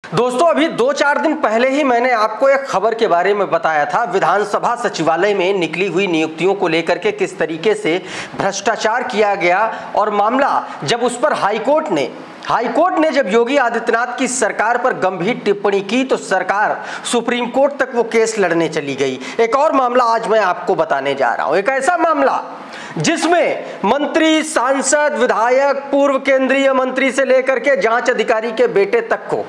दोस्तों, अभी 2-4 दिन पहले ही मैंने आपको एक खबर के बारे में बताया था। विधानसभा सचिवालय में निकली हुई नियुक्तियों को लेकर के किस तरीके से भ्रष्टाचार किया गया और मामला जब उस पर हाईकोर्ट ने जब योगी आदित्यनाथ की सरकार पर गंभीर टिप्पणी की तो सरकार सुप्रीम कोर्ट तक वो केस लड़ने चली गई। एक और मामला आज मैं आपको बताने जा रहा हूं, एक ऐसा मामला जिसमें मंत्री, सांसद, विधायक, पूर्व केंद्रीय मंत्री से लेकर के जांच अधिकारी के बेटे तक को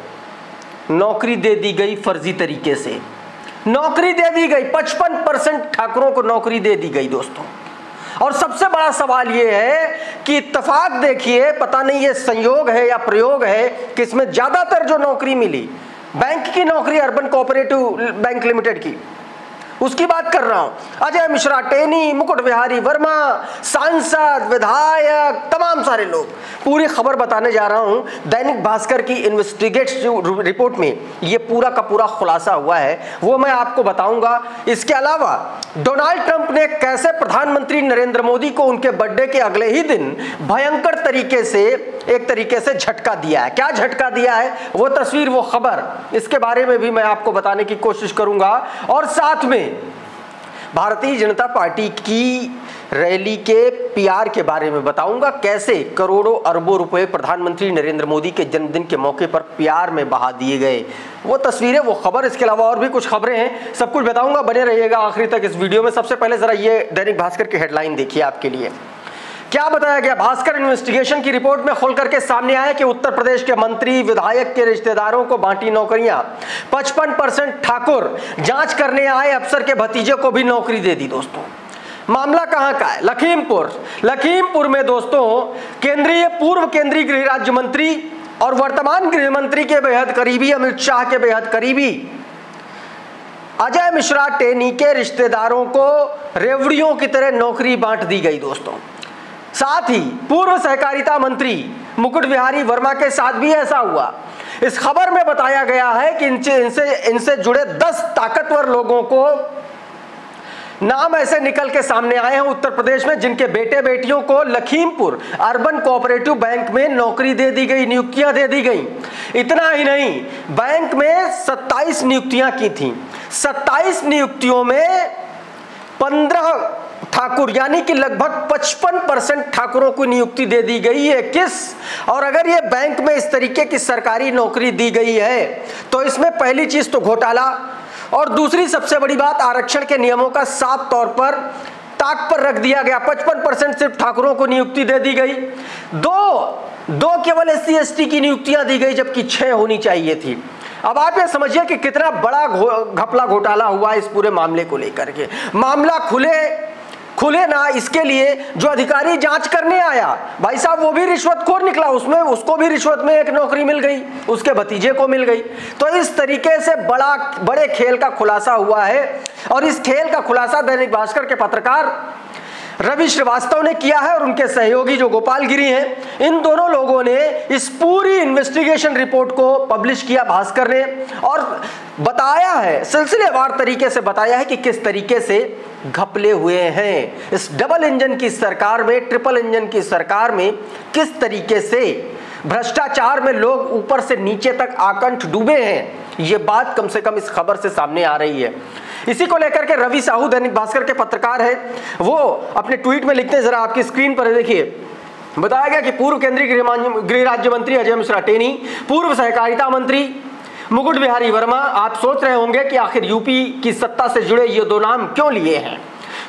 नौकरी दे दी गई। फर्जी तरीके से नौकरी दे दी गई। 55% ठाकुरों को नौकरी दे दी गई दोस्तों। और सबसे बड़ा सवाल यह है कि इत्तेफाक देखिए, पता नहीं ये संयोग है या प्रयोग है कि इसमें ज्यादातर जो नौकरी मिली बैंक की नौकरी, अर्बन कोऑपरेटिव बैंक लिमिटेड की, उसकी बात कर रहा हूं। अजय मिश्रा टेनी, मुकुट बिहारी वर्मा, सांसद, विधायक, तमाम सारे लोग। पूरी खबर बताने जा रहा हूं। दैनिक भास्कर की इन्वेस्टिगेट रिपोर्ट में ये पूरा का पूरा खुलासा हुआ है, वो मैं आपको बताऊंगा। इसके अलावा डोनाल्ड ट्रंप ने कैसे प्रधानमंत्री नरेंद्र मोदी को उनके बर्थडे के अगले ही दिन भयंकर तरीके से एक तरीके से झटका दिया है। क्या झटका दिया है, वो तस्वीर, वो खबर, इसके बारे में भी मैं आपको बताने की कोशिश करूंगा। और साथ में भारतीय जनता पार्टी की रैली के पीआर के बारे में बताऊंगा। कैसे करोड़ों अरबों रुपए प्रधानमंत्री नरेंद्र मोदी के जन्मदिन के मौके पर पीआर में बहा दिए गए, वो तस्वीरें, वो खबर। इसके अलावा और भी कुछ खबरें हैं, सब कुछ बताऊंगा। बने रहिएगा आखिरी तक इस वीडियो में। सबसे पहले जरा ये दैनिक भास्कर की हेडलाइन देखिए आपके लिए। क्या बताया गया? भास्कर इन्वेस्टिगेशन की रिपोर्ट में खोल करके सामने आया कि उत्तर प्रदेश के मंत्री, विधायक के रिश्तेदारों को बांटी नौकरियां। 55% ठाकुर, जांच करने आए अफसर के भतीजे को भी नौकरी दे दी दोस्तों। मामला कहां का है? लखीमपुर में दोस्तों पूर्व केंद्रीय गृह राज्य मंत्री और वर्तमान गृह मंत्री के बेहद करीबी, अमित शाह के बेहद करीबी अजय मिश्रा टेनी के रिश्तेदारों को रेवड़ियों की तरह नौकरी बांट दी गई दोस्तों। साथ ही पूर्व सहकारिता मंत्री मुकुट बिहारी वर्मा के साथ भी ऐसा हुआ। इस खबर में बताया गया है कि इनसे जुड़े 10 ताकतवर लोगों को नाम ऐसे निकल के सामने आए हैं उत्तर प्रदेश में, जिनके बेटे बेटियों को लखीमपुर अर्बन कोऑपरेटिव बैंक में नौकरी दे दी गई, नियुक्तियां दे दी गई। इतना ही नहीं, बैंक में 27 नियुक्तियां की थी। 27 नियुक्तियों में 15 ठाकुर, यानी कि लगभग 55% ठाकुरों को नियुक्ति दे दी गई है। और अगर ये बैंक में इस तरीके की सरकारी नौकरी दी गई है तो इसमें पहली चीज तो घोटाला, और दूसरी सबसे बड़ी बात, आरक्षण के नियमों का साफ तौर पर ताक पर रख दिया गया। 55% सिर्फ ठाकुरों को नियुक्ति दे दी गई। दो केवल SC ST की नियुक्तियां दी गई, जबकि 6 होनी चाहिए थी। अब आप ये समझिए कि कितना बड़ा घपला घोटाला हुआ इस पूरे मामले को लेकर के। मामला खुले ना, इसके लिए जो अधिकारी जांच करने आया, भाई साहब, वो भी रिश्वतखोर निकला। उसको भी रिश्वत में एक नौकरी मिल गई, उसके भतीजे को मिल गई। तो इस तरीके से बड़े खेल का खुलासा हुआ है। और इस खेल का खुलासा दैनिक भास्कर के पत्रकार रवि श्रीवास्तव ने किया है और उनके सहयोगी जो गोपाल गिरी हैं, इन दोनों लोगों ने इस पूरी इन्वेस्टिगेशन रिपोर्ट को पब्लिश किया भास्कर ने, और बताया है, सिलसिलेवार तरीके से बताया है कि किस तरीके से घपले हुए हैं इस डबल इंजन की सरकार में, ट्रिपल इंजन की सरकार में, किस तरीके से भ्रष्टाचार में लोग ऊपर से नीचे तक आकंठ डूबे हैं। ये बात कम से कम इस खबर से सामने आ रही है। इसी को लेकर के रवि साहू दैनिक भास्कर के पत्रकार हैं, वो अपने ट्वीट में लिखते हैं, जरा आपकी स्क्रीन पर देखिए। बताया गया कि पूर्व केंद्रीय गृह राज्य मंत्री अजय मिश्रा टेनी, पूर्व सहकारिता मंत्री मुकुट बिहारी वर्मा। आप सोच रहे होंगे कि आखिर यूपी की सत्ता से जुड़े ये 2 नाम क्यों लिए हैं,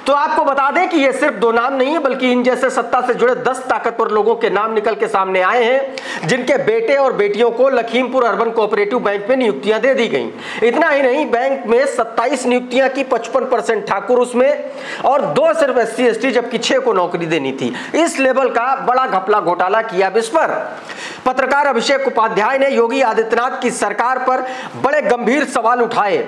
तो आपको बता दें कि ये सिर्फ 2 नाम नहीं है, बल्कि इन जैसे सत्ता से जुड़े 10 ताकतवर लोगों के नाम निकल के सामने आए हैं, जिनके बेटे और बेटियों को लखीमपुर अर्बन कोऑपरेटिव बैंक में नियुक्तियां दे दी गई। इतना ही नहीं, बैंक में 27 नियुक्तियां की, 55% ठाकुर उसमें, और 2 सिर्फ SC ST, जबकि 6 को नौकरी देनी थी। इस लेवल का बड़ा घपला घोटाला किया। इस पर पत्रकार अभिषेक उपाध्याय ने योगी आदित्यनाथ की सरकार पर बड़े गंभीर सवाल उठाए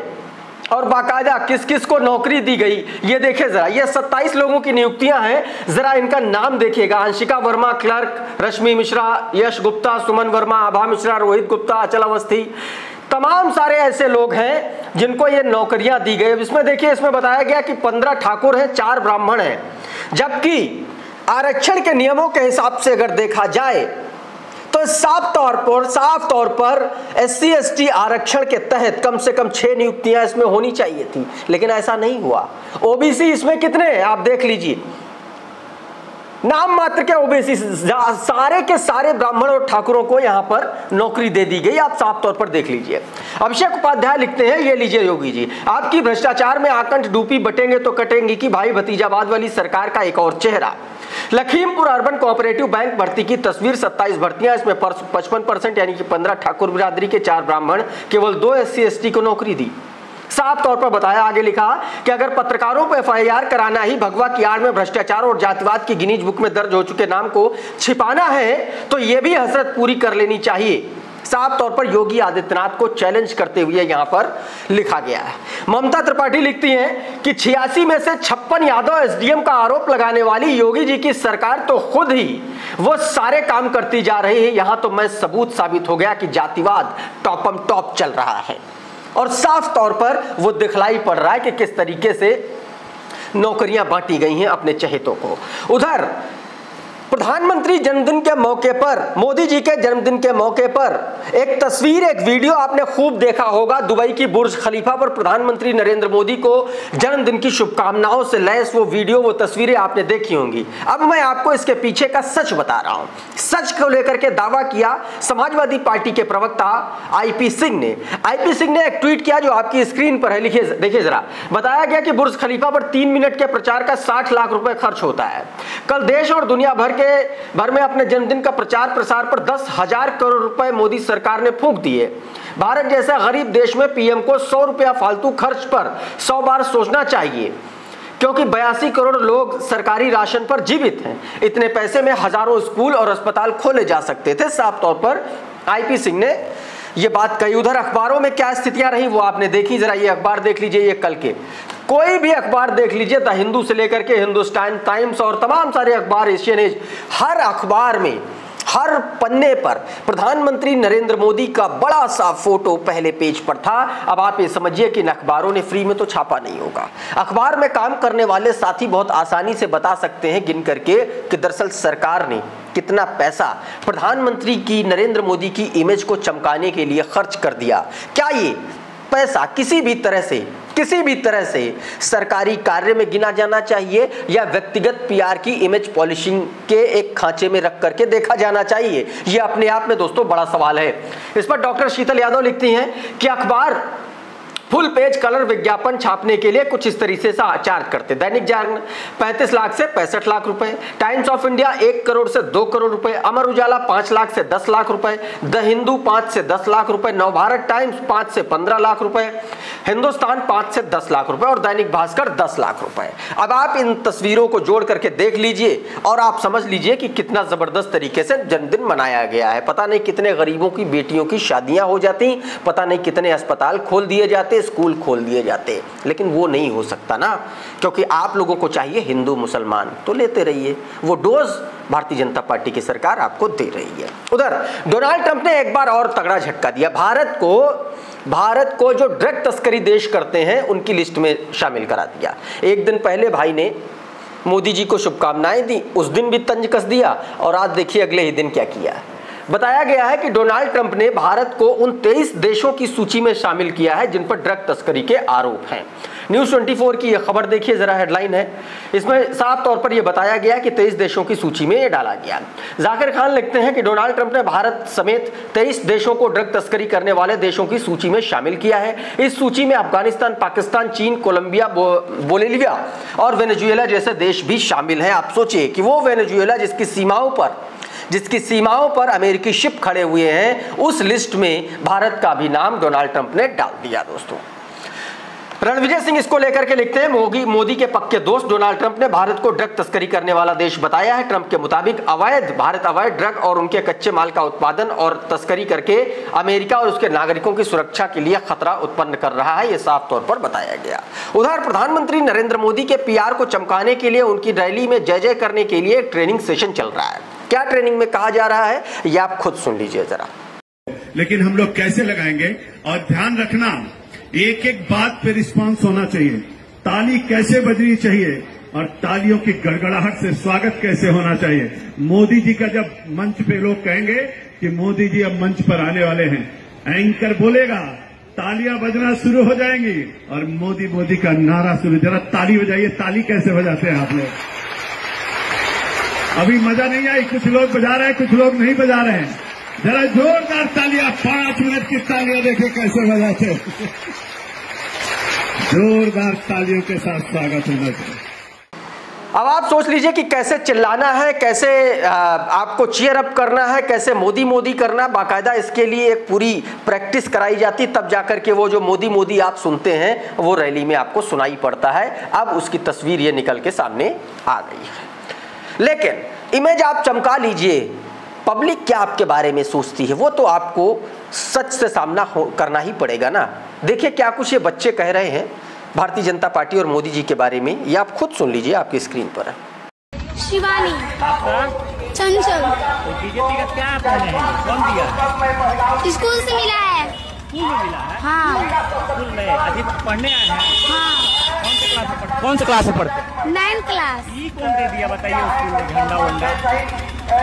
और बाकायदा किस किस को नौकरी दी गई ये देखिए जरा। ये 27 लोगों की नियुक्तियां हैं, जरा इनका नाम देखिएगा। अंशिका वर्मा क्लर्क, रश्मि मिश्रा, यश गुप्ता, सुमन वर्मा, आभा मिश्रा, रोहित गुप्ता, अचल अवस्थी, तमाम सारे ऐसे लोग हैं जिनको ये नौकरियां दी गई। इसमें देखिए, इसमें बताया गया कि 15 ठाकुर हैं, 4 ब्राह्मण हैं, जबकि आरक्षण के नियमों के हिसाब से अगर देखा जाए तो तो साफ तौर पर SC/ST आरक्षण के तहत कम से कम 6 नियुक्तियां इसमें होनी चाहिए थी, लेकिन ऐसा नहीं हुआ। OBC इसमें कितने हैं आप देख लीजिए, नाम मात्र के OBC, सारे के सारे ब्राह्मण और ठाकुरों को यहां पर नौकरी दे दी गई। आप साफ तौर पर देख लीजिए। अभिषेक उपाध्याय लिखते हैं, ये लीजिए योगी जी, आपकी भ्रष्टाचार में आकंठ डूबी बटेंगे तो कटेंगी की भाई भतीजावाद वाली सरकार का एक और चेहरा। लखीमपुर अर्बन कोऑपरेटिव बैंक भर्ती की तस्वीर, 27 भर्तियां, इसमें 55% यानी कि 15 ठाकुर बिरादरी के 4 ब्राह्मण, केवल 2 SC/ST को नौकरी दी। साफ तौर पर बताया, आगे लिखा कि अगर पत्रकारों पर FIR कराना ही भगवा की आड़ में भ्रष्टाचार और जातिवाद की गिनीज बुक में दर्ज हो चुके नाम को छिपाना है तो यह भी हसरत पूरी कर लेनी चाहिए। साफ तौर पर योगी आदित्यनाथ को चैलेंज करते हुए यहां पर लिखा गया है। ममता त्रिपाठी लिखती हैं कि 86 में से 56 यादव SDM का आरोप लगाने वाली योगी जी की सरकार तो खुद ही वो सारे काम करती जा रही है। यहां तो मैं सबूत साबित हो गया कि जातिवाद टॉप चल रहा है और साफ तौर पर वो दिखलाई पड़ रहा है कि किस तरीके से नौकरियां बांटी गई हैं अपने चहेतों को। उधर प्रधानमंत्री जन्मदिन के मौके पर, मोदी जी के जन्मदिन के मौके पर एक तस्वीर, एक वीडियो आपने खूब देखा होगा। दुबई की बुर्ज खलीफा पर प्रधानमंत्री नरेंद्र मोदी को जन्मदिन की शुभकामनाओं से लैस वो वीडियो, वो तस्वीरें आपने देखी होंगी। अब मैं आपको इसके पीछे का सच बता रहा हूं। सच को लेकर के दावा किया समाजवादी पार्टी के प्रवक्ता IP सिंह ने। IP सिंह ने एक ट्वीट किया जो आपकी स्क्रीन पर है, देखिए जरा। बताया गया कि बुर्ज खलीफा पर 3 मिनट के प्रचार का 60 लाख रुपए खर्च होता है। कल देश और दुनिया भर में अपने जन्मदिन का प्रचार प्रसार पर 10,000 करोड़ रुपए मोदी सरकार ने फूंक दिए। भारत जैसा गरीब देश में PM को 100 रुपया फालतू खर्च पर 100 बार सोचना चाहिए, क्योंकि 82 करोड़ लोग सरकारी राशन पर जीवित हैं। इतने पैसे में हजारों स्कूल और अस्पताल खोले जा सकते थे। साफ तौर पर IP सिंह ने ये बात कही। उधर अखबारों में क्या स्थितियां रही वो आपने देखी। जरा ये अखबार देख लीजिए, ये कल के कोई भी अखबार देख लीजिए, द हिंदू से लेकर के हिंदुस्तान टाइम्स और तमाम सारे अखबार, एशियन एज, हर अखबार में हर पन्ने पर प्रधानमंत्री नरेंद्र मोदी का बड़ा सा फोटो पहले पेज पर था। अब आप ये समझिए कि इन अखबारों ने फ्री में तो छापा नहीं होगा। अखबार में काम करने वाले साथी बहुत आसानी से बता सकते हैं गिन करके कि दरअसल सरकार ने कितना पैसा प्रधानमंत्री की, नरेंद्र मोदी की इमेज को चमकाने के लिए खर्च कर दिया। क्या ये पैसा किसी भी तरह से सरकारी कार्य में गिना जाना चाहिए या व्यक्तिगत PR की इमेज पॉलिशिंग के एक खांचे में रख करके देखा जाना चाहिए? ये अपने आप में दोस्तों बड़ा सवाल है। इस पर डॉक्टर शीतल यादव लिखती हैं कि अखबार फुल पेज कलर विज्ञापन छापने के लिए कुछ इस तरीके से चार्ज करते। दैनिक जागरण 35 लाख से 65 लाख रुपए, टाइम्स ऑफ इंडिया 1 करोड़ से 2 करोड़ रुपए, अमर उजाला 5 लाख से 10 लाख रुपए, द हिंदू 5 से 10 लाख रुपए, नवभारत टाइम्स 5 से 15 लाख रुपए, हिंदुस्तान 5 से 10 लाख रुपए और दैनिक भास्कर 10 लाख रुपए। अब आप इन तस्वीरों को जोड़ करके देख लीजिए और आप समझ लीजिए कि कितना जबरदस्त तरीके से जन्मदिन मनाया गया है। पता नहीं कितने गरीबों की बेटियों की शादियां हो जाती, पता नहीं कितने अस्पताल खोल दिए जाते, स्कूल खोल दिए जाते, लेकिन वो नहीं हो सकता ना, क्योंकि आप लोगों को चाहिए हिंदू मुसलमान तो लेते रहिए। वो डोज भारतीय जनता पार्टी की सरकार आपको दे रही है। उधर डोनाल्ड ट्रंप ने एक बार और तगड़ा झटका दिया। भारत को जो ड्रग तस्करी देश करते हैं उनकी लिस्ट में शामिल करा दिया। एक दिन पहले भाई ने मोदी जी को शुभकामनाएं दी, उस दिन भी तंज कस दिया और आज देखिए अगले ही दिन क्या किया। बताया गया है कि डोनाल्ड ट्रंप ने भारत को उन 23 देशों की सूची में शामिल किया है जिन पर ड्रग तस्करी के आरोप हैं। न्यूज़ 24 की यह खबर देखिए जरा, हेडलाइन है, इसमें साफ तौर पर यह बताया गया कि 23 देशों की सूची में यह डाला गया। जाकिर खान लिखते हैं कि डोनाल्ड ट्रंप ने भारत समेत 23 देशों को ड्रग तस्करी करने वाले देशों की सूची में शामिल किया है। इस सूची में अफगानिस्तान, पाकिस्तान, चीन, कोलंबिया, बोलिविया और वेनेजुएला जैसे देश भी शामिल हैं। आप सोचिए कि वो वेनेजुएला जिसकी सीमाओं पर अमेरिकी शिप खड़े हुए हैं, उस लिस्ट में भारत का भी नाम डोनाल्ड ट्रंप ने डाल दिया। दोस्तों रणविजय सिंह इसको लेकर के लिखते हैं, मोदी के पक्के दोस्त डोनाल्ड ट्रंप ने भारत को ड्रग तस्करी करने वाला देश बताया है। ट्रंप के मुताबिक भारत अवैध ड्रग और उनके कच्चे माल का उत्पादन और तस्करी करके अमेरिका और उसके नागरिकों की सुरक्षा के लिए खतरा उत्पन्न कर रहा है, यह साफ तौर पर बताया गया। उधर प्रधानमंत्री नरेंद्र मोदी के PR को चमकाने के लिए उनकी रैली में जय जय करने के लिए एक ट्रेनिंग सेशन चल रहा है। क्या ट्रेनिंग में कहा जा रहा है ये आप खुद सुन लीजिए जरा। लेकिन हम लोग कैसे लगाएंगे, और ध्यान रखना एक एक बात पे रिस्पांस होना चाहिए। ताली कैसे बजनी चाहिए और तालियों की गड़गड़ाहट से स्वागत कैसे होना चाहिए। मोदी जी का जब मंच पे लोग कहेंगे कि मोदी जी अब मंच पर आने वाले हैं। एंकर बोलेगा, तालियां बजना शुरू हो जाएंगी और मोदी मोदी का नारा शुरू। जरा ताली बजाइए। ताली कैसे बजाते हैं आप लोग? अभी मजा नहीं आई। कुछ लोग बजा रहे हैं, कुछ लोग नहीं बजा रहे हैं। जरा जोरदार तालियां, 5 मिनट की तालियां देखे कैसे बजाते हैं। जोरदार तालियों के साथ स्वागत होना चाहिए। अब आप सोच लीजिए कि कैसे चिल्लाना है, कैसे आपको चीयर अप करना है, कैसे मोदी मोदी करना। बाकायदा इसके लिए एक पूरी प्रैक्टिस कराई जाती, तब जाकर के वो जो मोदी मोदी आप सुनते हैं वो रैली में आपको सुनाई पड़ता है। अब उसकी तस्वीर ये निकल के सामने आ गई है। लेकिन इमेज आप चमका लीजिए, पब्लिक क्या आपके बारे में सोचती है वो तो आपको सच से सामना करना ही पड़ेगा ना। देखिए क्या कुछ ये बच्चे कह रहे हैं भारतीय जनता पार्टी और मोदी जी के बारे में, ये आप खुद सुन लीजिए, आपकी स्क्रीन पर है। शिवानी, चंचल, क्या कौन दिया? स्कूल से मिला है। स्कूल में मिला है? हाँ। स्कूल में अभी पढ़ने आए हैं? हाँ। कौन से क्लास में पढ़ते हैं? 9th class. ये कौन दे दिया बताइए स्कूल में झंडा वंडा?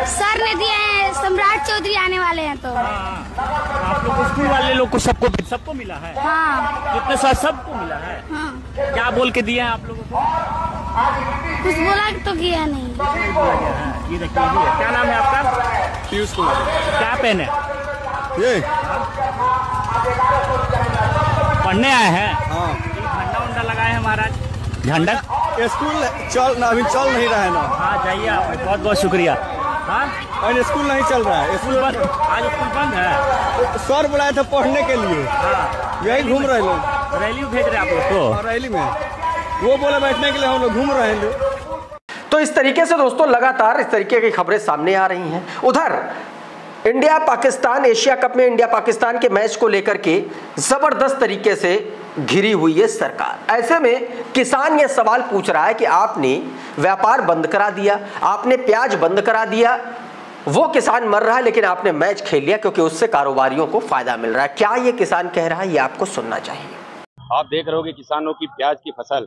सर ने दिया है, सम्राट चौधरी आने वाले हैं तो। हाँ। आप लोग को स्कूल वाले लोग को सबको मिला है? हाँ। कितने साल सबको मिला है? हाँ। क्या बोल के दिए हैं आप लोगों को? कुछ बोला तो किया नहीं। ये देखिए, क्या नाम है आपका? पीयूष कुमार। क्या पेन है ये? पढ़ने आए हैं? हाँ। झंडा वंडा लगाए हैं महाराज? झंडा स्कूल अभी चल नहीं रहा है ना। हाँ जाइए आप, बहुत बहुत शुक्रिया। हाँ और स्कूल नहीं चल रहा है। स्कूल बंद, आज स्कूल बंद है। सर बुलाए थे पढ़ने के लिए। हाँ यही घूम रहे लोग। रैली भेज रहे आप लोग को? और रैली में वो बोले बैठने के लिए, हम लोग घूम रहे हैं। तो इस तरीके से दोस्तों लगातार इस तरीके की खबरें सामने आ रही हैं। उधर इंडिया पाकिस्तान एशिया कप में इंडिया पाकिस्तान के मैच को लेकर के जबरदस्त तरीके से घिरी हुई है सरकार। ऐसे में किसान ये सवाल पूछ रहा है कि आपने व्यापार बंद करा दिया, आपने प्याज बंद करा दिया, वो किसान मर रहा है लेकिन आपने मैच खेल लिया क्योंकि उससे कारोबारियों को फायदा मिल रहा है। क्या ये किसान कह रहा है, ये आपको सुनना चाहिए। आप देख रहे हो कि किसानों की प्याज की फसल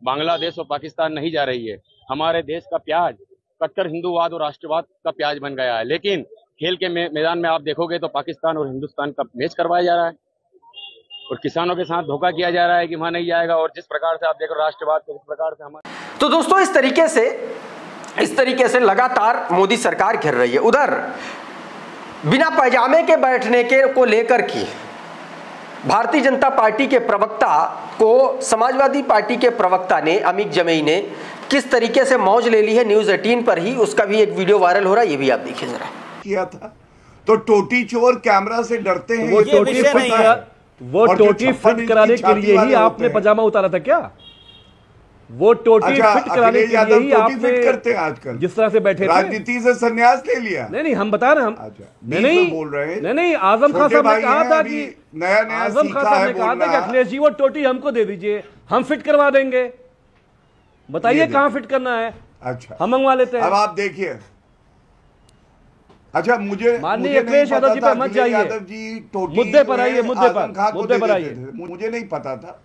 बांग्लादेश और पाकिस्तान नहीं जा रही है। हमारे देश का प्याज कट्टर हिंदूवाद और राष्ट्रवाद का प्याज बन गया है। लेकिन खेल के मैदान में आप देखोगे तो पाकिस्तान और हिंदुस्तान का मैच करवाया जा रहा है और किसानों के साथ धोखा किया जा रहा है कि वहां नहीं जाएगा। और जिस प्रकार से आप देखो राष्ट्रवाद को, जिस प्रकार से हमारे, तो दोस्तों इस तरीके से लगातार मोदी सरकार घिर रही है। उधर बिना पैजामे के बैठने के को लेकर के भारतीय जनता पार्टी के प्रवक्ता को समाजवादी पार्टी के प्रवक्ता ने अमित जमेई ने किस तरीके से मौज ले ली है न्यूज़ 18 पर ही, उसका भी एक वीडियो वायरल हो रहा है, ये भी आप देखिए जरा। किया था तो टोटी चोर कैमरा से डरते हैं। वो टोटी फिट कराने के लिए ही आपने पजामा उतारा था क्या? वो टोटी फिट कराने के लिए ही आपने फिट करते हैं आजकल, जिस तरह से बैठे राजनीति से संन्यास ले लिया। नहीं हम बता रहे हैं, हम नहीं बोल रहे हैं। नहीं आजम खान साहब ने कहा था कि नया आजम खान साहब ने कहा था कि अखिलेश जी वो टोटी हमको दे दीजिए, हम फिट करवा देंगे। बताइए कहां फिट करना है? अच्छा हम मंगवा लेते हैं। अब आप देखिए। अच्छा मुझे माननीय अखिलेश यादव जी पे मत जाइए, मुद्दे पर आइए, मुद्दे पर आइए। मुझे नहीं पता था।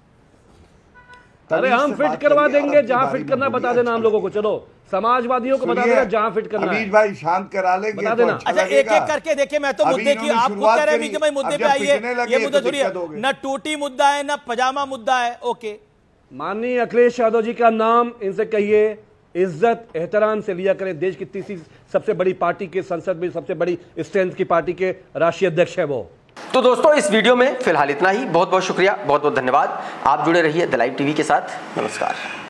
अरे हम फिट करवा देंगे, जहां फिट करना बता देना हम लोगों को। चलो समाजवादियों को बता देना जहां फिट करना है। भाई शांत करा लेंगे, बता देना। अच्छा एक एक करके देखिए। मैं तो मुद्दे की, आप खुद कह रहे हैं कि भाई मुद्दे पे आइए। ये मुद्दा थोड़ी है, न टोटी मुद्दा है न पजामा मुद्दा है। ओके, माननीय अखिलेश यादव जी का नाम इनसे कहिए, इज्जत एहतराम से लिया करें। देश की तीसरी सबसे बड़ी पार्टी के, संसद में सबसे बड़ी स्ट्रेंथ की पार्टी के राष्ट्रीय अध्यक्ष है वो। तो दोस्तों इस वीडियो में फिलहाल इतना ही। बहुत बहुत शुक्रिया, बहुत बहुत धन्यवाद। आप जुड़े रहिए द लाइव टीवी के साथ। नमस्कार।